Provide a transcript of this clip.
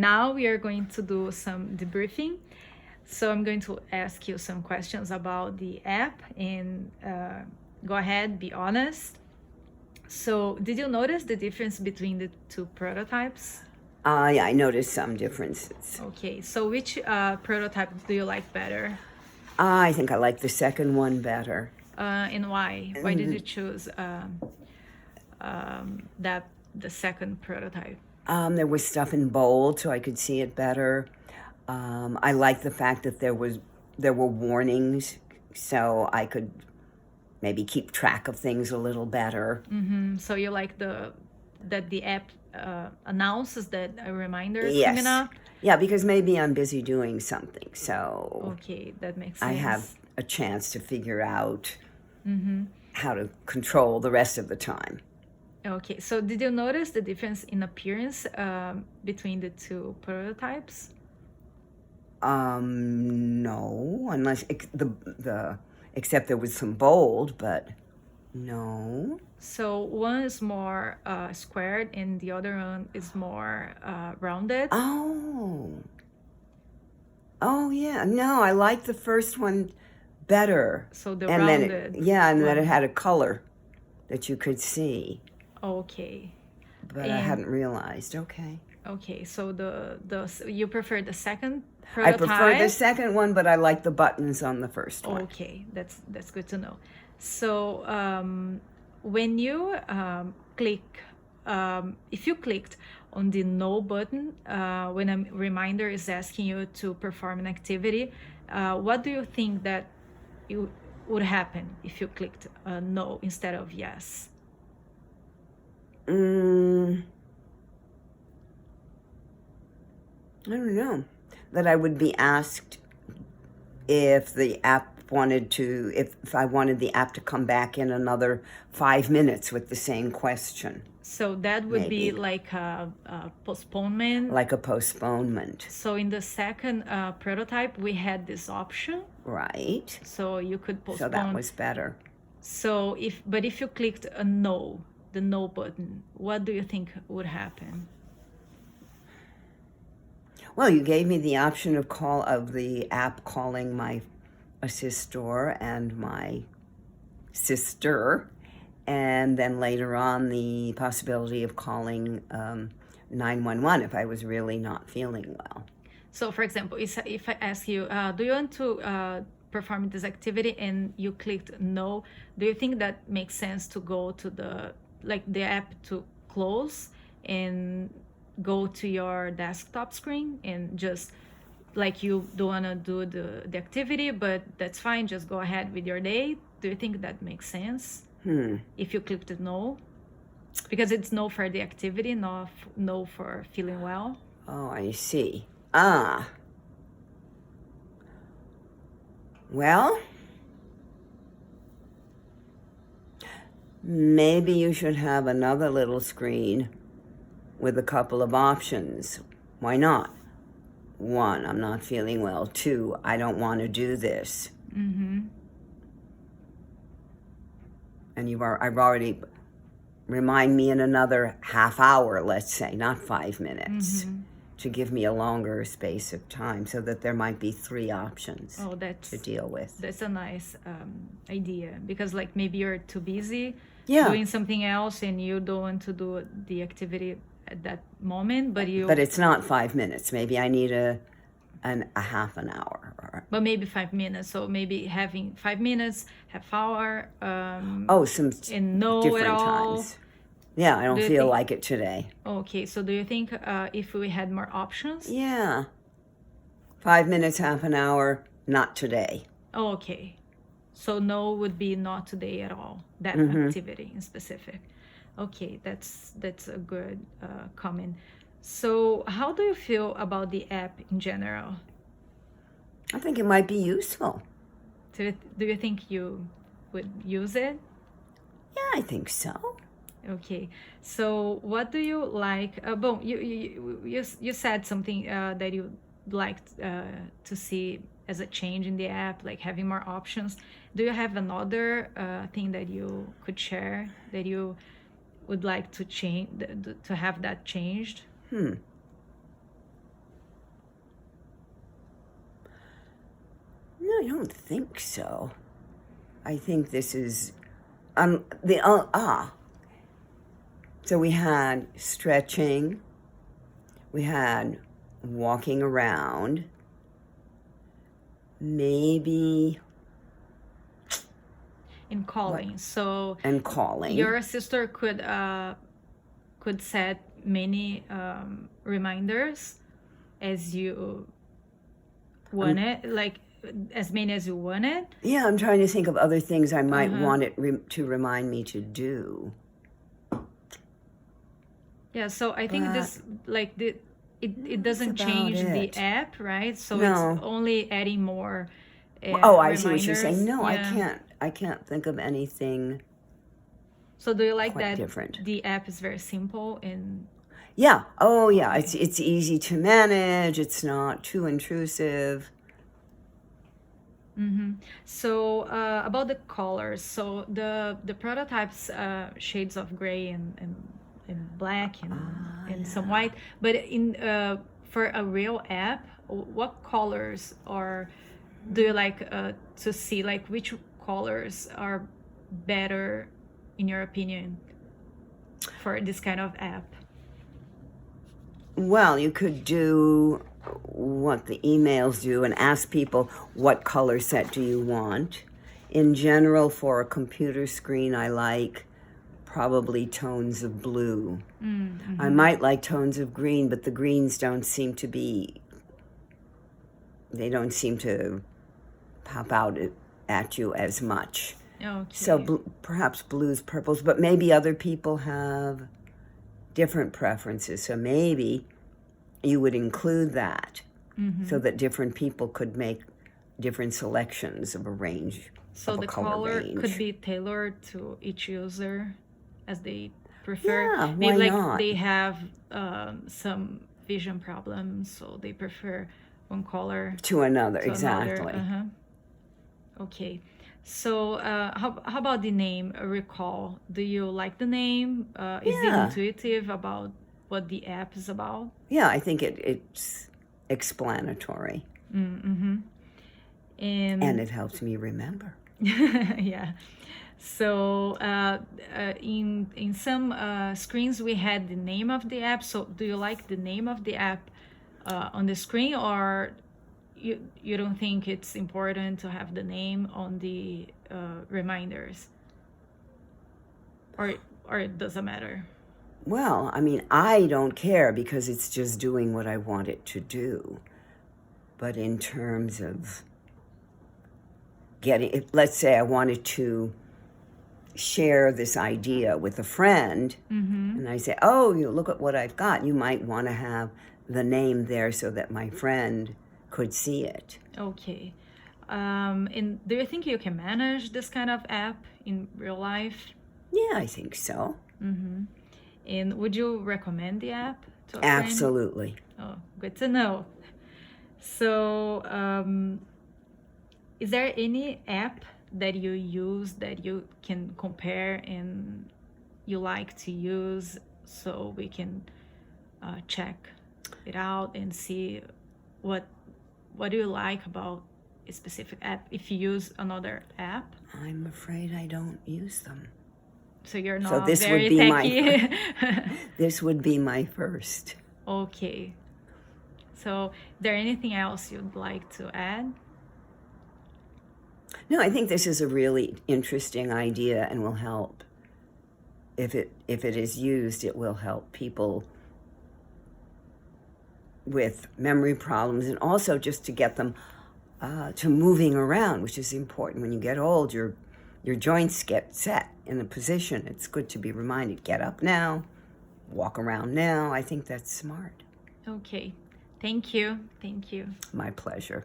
Now we are going to do some debriefing. So I'm going to ask you some questions about the app and go ahead, be honest. So did you notice the difference between the two prototypes? Yeah, I noticed some differences. Okay, so which prototype do you like better? I think I like the second one better. And why? Why did you choose that the second prototype? There was stuff in bold, so I could see it better. I like the fact that there were warnings, so I could maybe keep track of things a little better. So you like that the app announces that a reminder is Yes. coming up? Yeah, because maybe I'm busy doing something, so Okay, that makes I sense. have a chance to figure out how to control the rest of the time. Okay, so did you notice the difference in appearance between the two prototypes? No, unless except there was some bold, but no. So one is more squared and the other one is more rounded. Oh yeah. No, I like the first one better. So the and rounded. and then it had a color that you could see. Okay. But I hadn't realized. Okay. Okay, so you prefer the second I prototype? prefer the second one, but I like the buttons on the first one. Okay, that's good to know. So when you click, if you clicked on the no button when a reminder is asking you to perform an activity, what do you think that would happen if you clicked no instead of yes? I don't know. That I would be asked if the app wanted to, if I wanted the app to come back in another 5 minutes with the same question. So that would be like a postponement? Like a postponement. So in the second prototype, we had this option. Right. So you could postpone. So that was better. So if you clicked a no, the no button, what do you think would happen? Well, you gave me the option of the app calling my assistor and my sister, and then later on the possibility of calling 911 if I was really not feeling well. So, for example, if I ask you, do you want to perform this activity, and you clicked no, do you think that makes sense to go to the app to close and go to your desktop screen and just like you don't want to do the activity, but that's fine, just go ahead with your day? Do you think that makes sense if you clicked no? Because it's no for the activity, not no for feeling well. Oh, I see. Well, maybe you should have another little screen with a couple of options. Why not? 1, I'm not feeling well. 2, I don't want to do this. And I've already, remind me in another half hour, let's say, not 5 minutes, to give me a longer space of time, so that there might be 3 options to deal with. That's a nice idea, because like maybe you're too busy doing something else and you don't want to do the activity at that moment, but it's not 5 minutes. Maybe I need a half an hour. But maybe 5 minutes. So maybe having 5 minutes, half hour. Some and no different at all. times. Yeah, I don't feel like it today. Okay, so do you think if we had more options? Yeah. 5 minutes, half an hour, not today. Oh, okay. So no would be not today at all, that activity in specific. Okay, that's a good comment. So how do you feel about the app in general? I think it might be useful. Do you think you would use it? Yeah, I think so. Okay, so what do you like? You said something that you liked to see as a change in the app, like having more options. Do you have another thing that you could share that you would like to change, to have that changed? I don't think so. I think this is so we had stretching, we had walking around, maybe In calling. So and calling. your sister could set many reminders as you want it, like as many as you want it. Yeah, I'm trying to think of other things I might want it to remind me to do. Yeah, so I think this, like, it doesn't about change the it. app, right? So No. it's only adding more I see what you're saying. reminders. No, Yeah. I can't think of anything. So do you like quite that different. the app is very simple and Yeah. Oh, yeah. It's easy to manage. It's not too intrusive. so about the colors, so the prototypes shades of gray and black and some white, but in for a real app, what colors do you like to see, like which colors are better in your opinion for this kind of app? Well, you could do what the emails do and ask people, what color set do you want? In general, for a computer screen, I like probably tones of blue. I might like tones of green, but the greens don't seem to pop out at you as much. Okay. So perhaps blues, purples, but maybe other people have different preferences. So maybe you would include that so that different people could make different selections of a range. So of a the color color could be tailored to each user as they prefer. Yeah, Maybe why like not? they have some vision problems, so they prefer one color To another, to exactly. another. Okay. So how about the name, Recall? Do you like the name? Is it Yeah. intuitive about what the app is about? Yeah, I think it's explanatory. And And it helps me remember. yeah. So in some screens we had the name of the app. So do you like the name of the app on the screen, or you don't think it's important to have the name on the reminders, or it doesn't matter? Well, I mean, I don't care because it's just doing what I want it to do. But in terms of let's say I wanted to share this idea with a friend, and I say, oh, look at what I've got. You might want to have the name there so that my friend could see it. Okay. And do you think you can manage this kind of app in real life? Yeah, I think so. And would you recommend the app to a friend? Absolutely. Oh, good to know. So, is there any app that you use that you can compare and you like to use, so we can check it out and see what do you like about a specific app if you use another app? I'm afraid I don't use them. So you're not So this very would be techy. This would be my first. Okay. So, is there anything else you'd like to add? No, I think this is a really interesting idea and will help. If it is used, it will help people with memory problems, and also just to get them to moving around, which is important. When you get old, your joints get set in a position. It's good to be reminded, get up now, walk around now. I think that's smart. Okay. Thank you. Thank you. My pleasure.